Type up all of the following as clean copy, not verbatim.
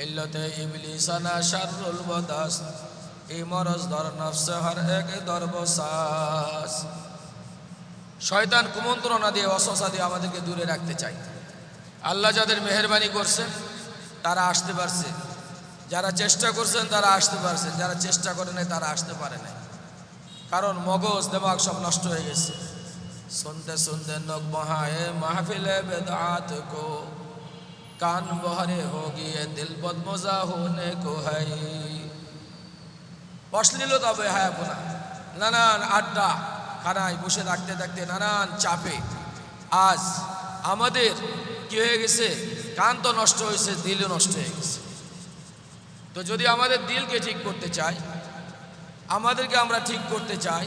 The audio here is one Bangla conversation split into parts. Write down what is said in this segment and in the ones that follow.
इल्लत इबलीसना शर्रुल बदास এই মরজ ধর নফসে হর এক দরবসাস। শয়তান কুমন্ত্রণা দিয়ে ওয়াসওয়াসা দিয়ে আমাদেরকে দূরে রাখতে চায়। আল্লাহ যাদের মেহেরবানি করছেন তারা আসতে পারছে, যারা চেষ্টা করছেন তারা আসতে পারছেন, যারা চেষ্টা করে নাই তারা আসতে পারে নাই। কারণ মগজ দিমাগ সব নষ্ট হয়ে গেছে। শুনতে শুনতে নখ বহায়ে মাহফিলে বেদাত কো কান বহরে হো গিয়ে দিল বদমজা হোনে কো হাই। অশ্লীলতা বেহায়াপনা, নানান আড্ডা খানায় বসে থাকতে থাকতে নানান চাপে আজ আমাদের কি হয়ে গেছে, কান তো নষ্ট হয়েছে, দিলও নষ্ট হয়ে গেছে। তো যদি আমাদের দিলকে ঠিক করতে চাই, আমাদেরকে আমরা ঠিক করতে চাই,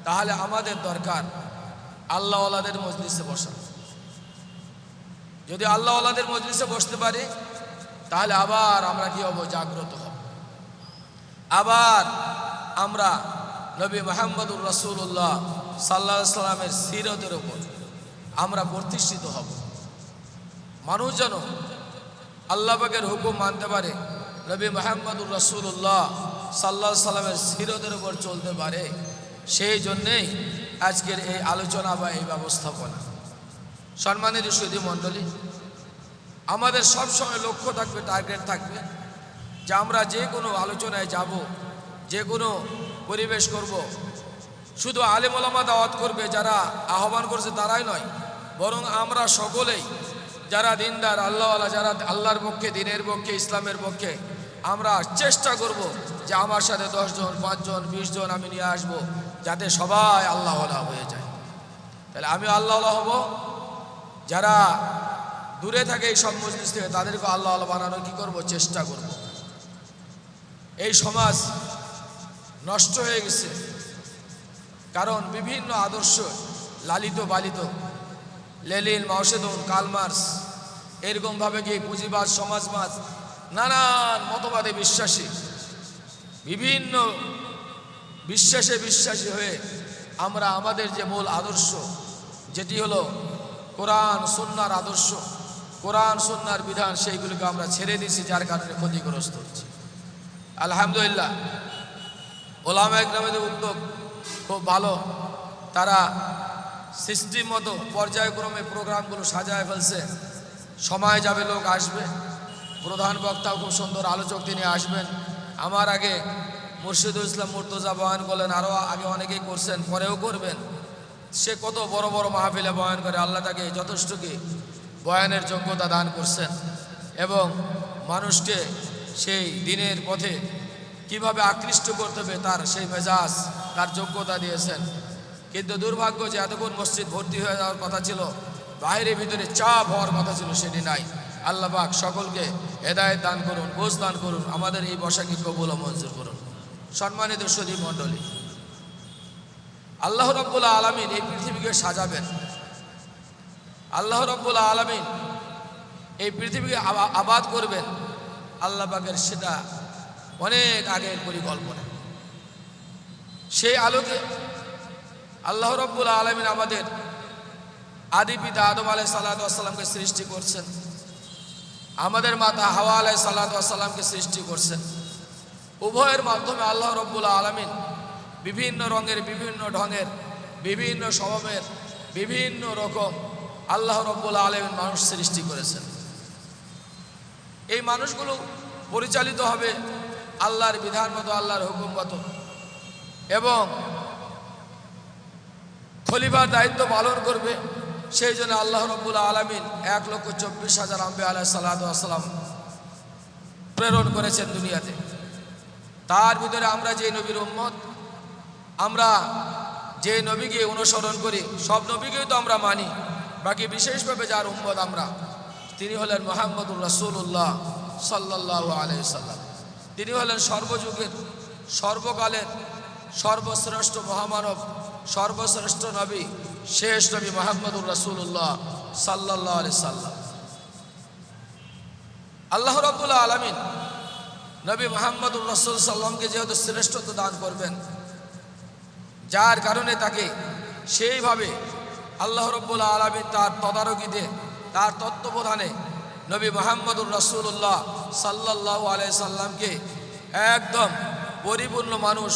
তাহলে আমাদের দরকার আল্লাহ ওয়ালাদের মজলিসে বসা। যদি আল্লাহ ওয়ালাদের মজলিসে বসতে পারি তাহলে আবার আমরা কি হব, জাগ্রত হব। আবার আমরা নবী মুহাম্মদুর রাসূলুল্লাহ সাল্লাল্লাহু আলাইহি সাল্লামের সিরতের উপর আমরা প্রতিষ্ঠিত হব। মানুষ যেন আল্লাহ পাকের হুকুম মানতে পারে, নবী মুহাম্মদুর রাসূলুল্লাহ সাল্লাল্লাহু আলাইহি সাল্লামের সিরতের উপর চলতে পারে, সেই জন্যেই আজকের এই আলোচনা বা এই ব্যবস্থাপনা। সম্মানিত সুধী মণ্ডলী, আমাদের সবসময় লক্ষ্য থাকবে, টার্গেট থাকবে যে আমরা যে কোনো আলোচনায় যাব, যে কোনো পরিবেশ করব, শুধু আলেম ওলামা দাওয়াত করবে যারা আহ্বান করছে তারাই নয়, বরং আমরা সকলেই যারা দিনদার আল্লাহওয়ালা, যারা আল্লাহর পক্ষে, দিনের পক্ষে, ইসলামের পক্ষে, আমরা চেষ্টা করব যে আমার সাথে 10 জন, 5 জন, 20 জন আমি নিয়ে আসব, যাতে সবাই আল্লাহওয়ালা হয়ে যায়। তাহলে আমি আল্লাহওয়ালা হব, যারা দূরে থাকে এই সব মজলিস থেকে তাদেরকে আল্লাহওয়ালা বানানোর কি করব, চেষ্টা করব। এই সমাজ নষ্ট হয়ে গেছে, কারণ বিভিন্ন আদর্শ লালিত পালিত, লেনিন, মাওসেদুং, কার্ল মার্কস, এরকমভাবে গিয়ে পুঁজিবাদ, সমাজবাদ, নানান মতবাদে বিশ্বাসী, বিভিন্ন বিশ্বাসে বিশ্বাসী হয়ে আমরা আমাদের যে মূল আদর্শ, যেটি হলো কোরআন সুন্নাহর আদর্শ, কোরআন সুন্নাহর বিধান, সেইগুলোকে আমরা ছেড়ে দিয়েছি, যার কারণে ক্ষতিগ্রস্ত হচ্ছে। আলহামদুলিল্লাহ ওলামা ইকরামের উদ্যোগ খুব ভালো, তারা সিস্টেম মতো পর্যায়ক্রমে প্রোগ্রামগুলো সাজায় ফেলছে। সময় যাবে, লোক আসবে, প্রধান বক্তাও খুব সুন্দর আলোচক তিনি আসবেন। আমার আগে মুর্শিদুল ইসলাম মুর্তজা বয়ান করলেন, আরও আগে অনেকেই করছেন, পরেও করবেন। সে কত বড় বড় মাহফিলে বয়ান করে, আল্লাহ তাকে যথেষ্ট কি বয়ানের যোগ্যতা দান করছেন এবং মানুষকে সেই দিনের পথে কিভাবে আকৃষ্ট করতে হবে তার সেই মেজাজ, তার যোগ্যতা দিয়েছেন। কিন্তু দুর্ভাগ্য যে এতক্ষণ মসজিদ ভর্তি হয়ে যাওয়ার কথা ছিল, বাইরে ভিতরে চাপ হওয়ার কথা ছিল, সেটি নাই। আল্লাহ পাক সকলকে হেদায়েত দান করুন, বোঝ দান করুন, আমাদের এই বসাকে কবুল ও মঞ্জুর করুন। সম্মানিত সুধী মণ্ডলী, আল্লাহ রাব্বুল আলামিন এই পৃথিবীকে সাজাবেন, আল্লাহ রাব্বুল আলামিন এই পৃথিবীকে আবাদ করবেন, আল্লাহ পাকের সেটা অনেক আগের পরিকল্পনা। সেই আলোকে আল্লাহ রাব্বুল আলামিন আমাদের আদি পিতা আদম আলাইহিস সালাতু ওয়াস সালামকে সৃষ্টি করছেন, আমাদের মাতা হাওয়া আলাইহিস সালাতু ওয়াস সালামকে সৃষ্টি করছেন। উভয়ের মাধ্যমে আল্লাহ রাব্বুল আলামিন বিভিন্ন রঙের, বিভিন্ন ঢঙের, বিভিন্ন স্বভাবের, বিভিন্ন রকম আল্লাহ রাব্বুল আলামিন মানুষ সৃষ্টি করেছেন। এই মানুষগুলো পরিচালিত হবে আল্লাহর বিধান মতো, আল্লাহর হুকুম মতো, এবং খলিফার দায়িত্ব পালন করবে। সেই জন্য আল্লাহ রাব্বুল আলামিন 1,24,000 আম্বিয়া আলাইহিস সালাতু ওয়াস সালাম প্রেরণ করেছেন দুনিয়াতে। তার ভিতরে আমরা যে নবীর উম্মত, আমরা যে নবীকে অনুসরণ করি, সব নবীকেই তো আমরা মানি, বাকি বিশেষভাবে যার উম্মত আমরা, তিনি হলেন মুহাম্মদুর রাসূলুল্লাহ সাল্লাল্লাহু আলাইহি সাল্লাম। তিনি হলেন সর্বযুগের, সর্বকালের সর্বশ্রেষ্ঠ মহামানব, সর্বশ্রেষ্ঠ নবী, শেষ নবী মুহাম্মদুর রাসূলুল্লাহ সাল্লাল্লাহু আলাইহি সাল্লাম। আল্লাহ রাব্বুল আলামিন নবী মুহাম্মদুর রাসূল সাল্লামকে যেহেতু শ্রেষ্ঠত্ব দান করবেন, যার কারণে তাকে সেইভাবে আল্লাহ রাব্বুল আলামিন তার তদারকিতে, তার তত্ত্বাবধানে নবী মুহাম্মদুর রাসূলুল্লাহ সাল্লাল্লাহু আলাইহি সাল্লামকে একদম পরিপূর্ণ মানুষ,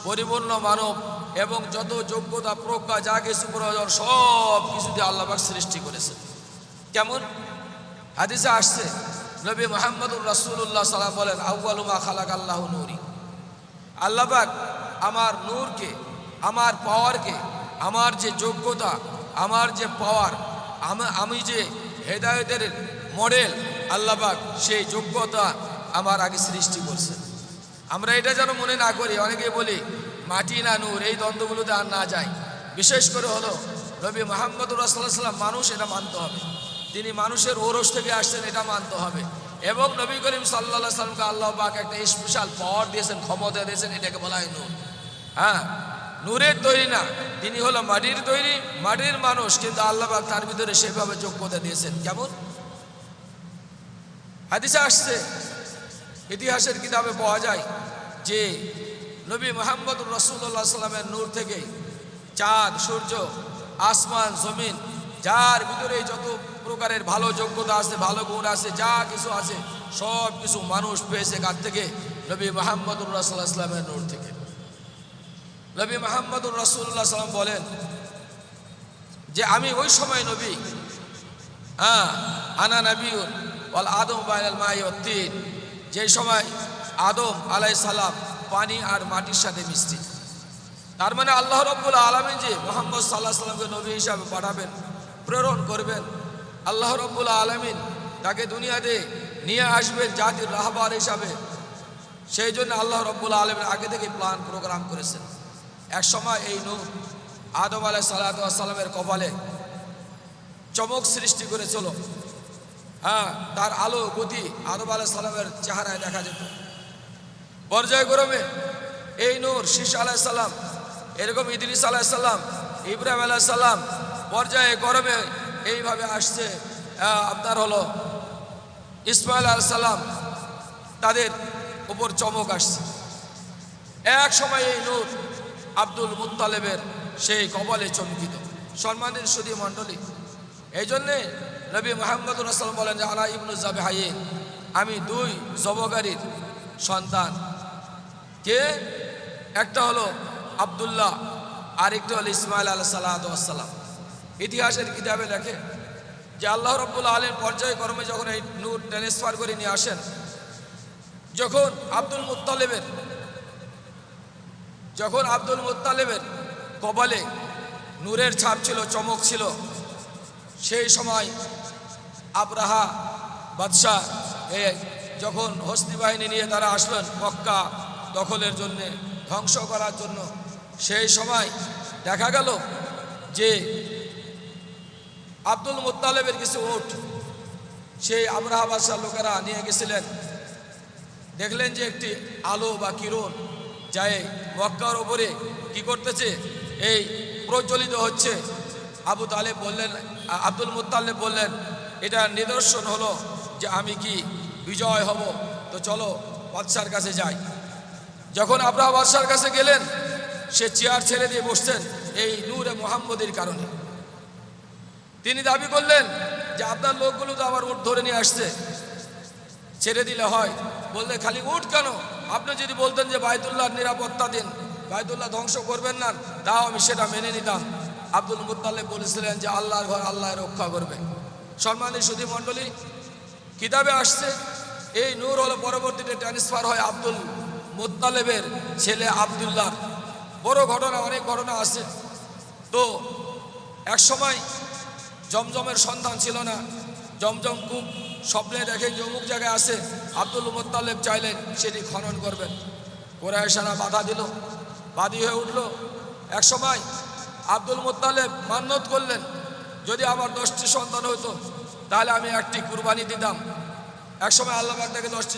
পরিপূর্ণ মানব এবং যত যোগ্যতা প্রজ্ঞা যা কিছু প্রয়োজন সব কিছু দিয়ে আল্লাহ পাক সৃষ্টি করেছেন। কেমন? হাদিসে আসছে নবী মুহাম্মদুর রাসূলুল্লাহ সাল্লাল্লাহু আলাইহি বলেন, আউয়ালু মা খালাকাল্লাহু নূরি। আল্লাহ পাক আমার নূরকে, আমার পাওয়ারকে, আমার যে যোগ্যতা, আমার যে পাওয়ার, আমি যে হেদায়েতের মডেল, আল্লাহ পাক সেই যোগ্যতা আমার আগে সৃষ্টি করছেন। আমরা এটা যেন মনে না করি, অনেকে বলি মাটি না নূর, এই দ্বন্দ্বগুলোতে আর না যায়। বিশেষ করে হলো নবী মুহাম্মদুর রাসূলুল্লাহ সাল্লাল্লাহু আলাইহি ওয়াসাল্লাম মানুষ, এটা মানতে হবে। তিনি মানুষের ওরস থেকে আসছেন, এটা মানতে হবে। এবং নবী করিম সাল্লাল্লাহু আলাইহি ওয়াসাল্লামকে আল্লাহ পাক একটা স্পেশাল পাওয়ার দিয়েছেন, ক্ষমতা দিয়েছেন, এটাকে বলা হয় নূর। হ্যাঁ, নূরের তৈরি না, তিনি হলো মাটির তৈরি, মাটির মানুষ, কিন্তু আল্লাহ পাক তার ভিতরে সেভাবে যোগ্যতা দিয়েছেন। কেমন? হাদিসে আসছে, ইতিহাসের কিতাবে পাওয়া যায় যে নবী মুহাম্মদুর রাসূলুল্লাহ সাল্লামের নূর থেকে চাঁদ, সূর্য, আসমান, জমিন, যার ভিতরে যত প্রকারের ভালো যোগ্যতা আছে, ভালো গুণ আছে, যা কিছু আছে সব কিছু মানুষ পেয়েছে কার থেকে? নবী মুহাম্মদুর রাসূলুল্লাহ সাল্লামের নূর থেকে। নবী মুহাম্মদুর রাসূলুল্লাহ সাল্লাম বলেন যে আমি ওই সময় নবী, আনা নবিয়ুন ওয়াল আদম বাইনাল মাই ওয়াত তিন, যে সময় আদম আলাইহিস সালাম পানি আর মাটির সাথে মিশছে। তার মানে আল্লাহ রাব্বুল আলামিন যে মুহাম্মদ সাল্লাল্লাহু আলাইহি সাল্লামকে নবী হিসাবে পাঠাবেন, প্রেরণ করবেন, আল্লাহ রাব্বুল আলামিন তাকে দুনিয়াতে নিয়ে আসবেন জাতির রাহবার হিসাবে, সেই জন্য আল্লাহ রাব্বুল আলামিন আগে থেকে প্ল্যান প্রোগ্রাম করেছেন। এক সময় এই নূর আদম আলাইহিস সালামের কপালে চমক সৃষ্টি করেছিল। তার আলো গতি আদম আলাইহিস সালামের চেহারায় দেখা যেত। পর্যায়ক্রমে এই নূর শীষ আলাইহিস সালাম, এরকম ইদ্রিস আলাইহিস সালাম, ইব্রাহিম আলাইহিস সালাম, পর্যায়ক্রমে এইভাবে আসছে। আপনার হলো ইসমাইল আলাইহিস সালাম, তাদের উপর চমক আসছে। এক সময় এই নূর আব্দুল মুত্তালিবের সেই কপালে চমকিত। সম্মানিত সুধী মণ্ডলী, এই জন্যে নবী মুহাম্মদুর রাসূলুল্লাহ বলেন যে আনা ইবনু যাবিহাইন, আমি দুই জবকারীর সন্তান। কে? একটা হলো আব্দুল্লাহ, আরেকটা হলো ইসমাইল আলাইহিস সালাম। ইতিহাসের কিতাবে লেখে যে আল্লাহ রাব্বুল আলামিন পর্যায়ক্রমে যখন এই নূর ট্রান্সফার করে নিয়ে আসেন, যখন আব্দুল মুত্তালিবের কপালে নূরের ছাপ ছিল, চমক ছিল, সেই সময় আবরাহা বাদশাহ যখন হস্তি বাহিনী নিয়ে তারা আসলেন মক্কা দখলের জন্য, ধ্বংস করার জন্য, সেই সময় দেখা গেল যে আব্দুল মুত্তালিবের কিছু উট সেই আবরাহা বাদশাহ লোকেরা নিয়ে গেছিলেন। দেখলেন যে একটি আলো বা কিরণ যায় মক্কার ওপরে কি করতেছে, এই প্রজ্বলিত হচ্ছে। আব্দুল মুত্তালিব বললেন এটা নিদর্শন হলো যে আমি কি বিজয় হব, তো চলো বাদশার কাছে যাই। যখন আবরাহা বাদশার কাছে গেলেন, সে চেয়ার ছেড়ে দিয়ে বসছেন এই নূরে মুহাম্মদের কারণে। তিনি দাবি করলেন যে আপনার লোকগুলো তো আমার উট ধরে নিয়ে আসছে, ছেড়ে দিলে হয়। বললে খালি উট কেন, আপনি যদি বলতেন যে বাইতুল্লাহর নিরাপত্তা দিন, বাইতুল্লাহ ধ্বংস করবেন না, তাও আমি সেটা মেনে নিতাম। আব্দুল মুত্তালিব বলেছিলেন যে আল্লাহর ঘর আল্লাহ রক্ষা করবে। সম্মানিত সুধী মণ্ডলী, কিতাবে আসছে এই নূর হলো পরবর্তীতে ট্রান্সফার হয় আব্দুল মুত্তালিবের ছেলে আব্দুল্লাহ। বড় ঘটনা, অনেক ঘটনা আছে। তো এক সময় জমজমের সন্ধান ছিল না, জমজম কূপ স্বপ্নে দেখেন যে অমুক জায়গায় আছে। আব্দুল মুত্তালিব চাইলেন সেটি খনন করবেন, কুরাইশরা বাধা দিল, বাদী হয়ে উঠল। এক সময় আব্দুল মুত্তালিব মান্যত করলেন যদি আমার 10টি সন্তান হতো তাহলে আমি একটি কুরবানি দিতাম। এক সময় আল্লাহ পাক তাকে 10টি